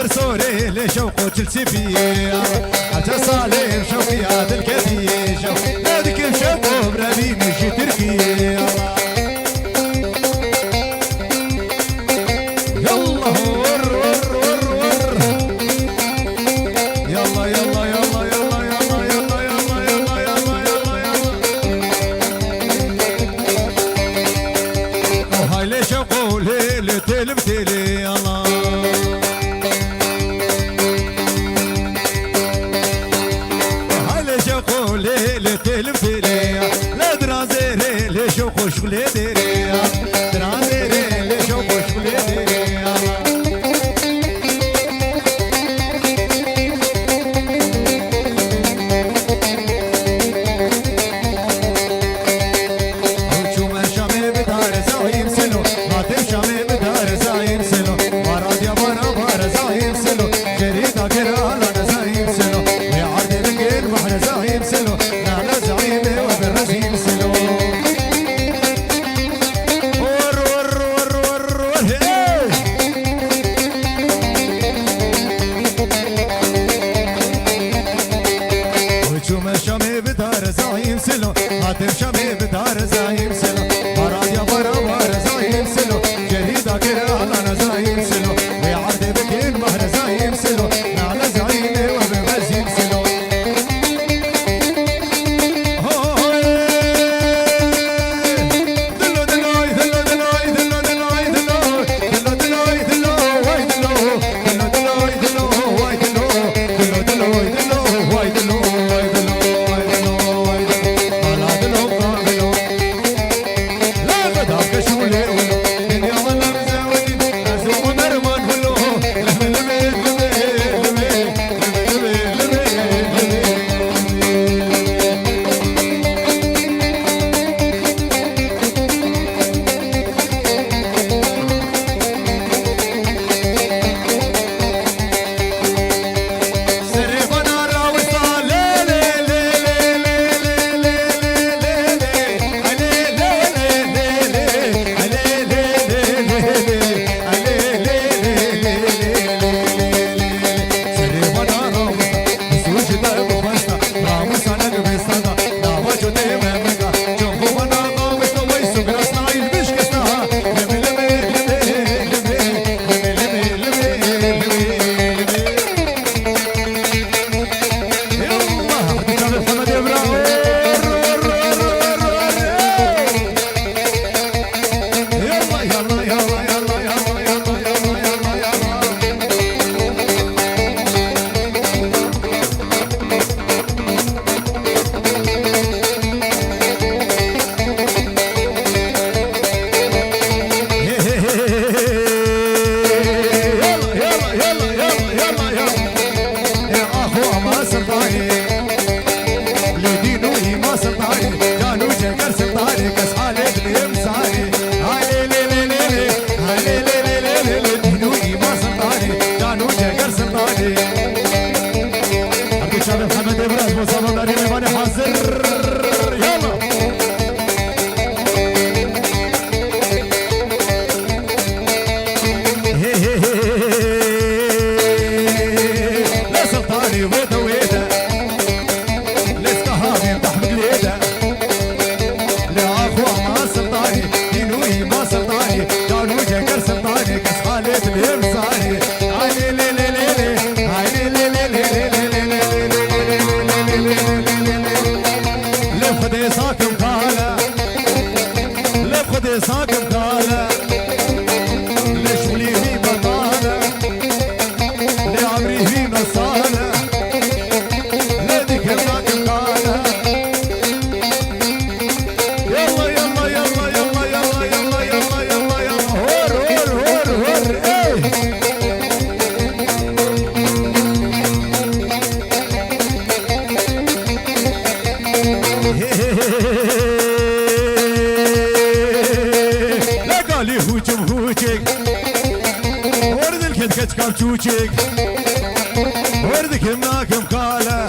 سوري لشوق وجلسي فيا حتى صالح شوقي هذا الكثير شوق هذيك شوق براني نجي تركيا يلا ور ور ور ور يلا يلا يلا يلا يلا يلا يلا يلا يلا يلا وهاي لشوق وليل تلمتلي يلا لا درازيري لشوق وشغلي ديري درازيري لشوق وشغلي ديري وشو ما شامي بدار زايم سلو ما تمشامي بدار زايم سلو وراد يا برا برا زايم سلو جريدة كرالا زايم سلو ويعرض بقيل بحر زايم سلو تمشي بدار زايم سلو مراد يا برا زايم سلو جريدة كرالا زايم سلو ويعرض بكين مهر زايم سلو نعلى زعيمي وبغزيم سلو دلو دلوي دلو دلوي دلو دلوي دلو دلو دلوي دلو واي دلو دلو دلوي دلو واي دلو دلو دلوي دلو واي دلو واي دلو لي لي لي لي لي كتكم تشوشك وردك مناكم قاله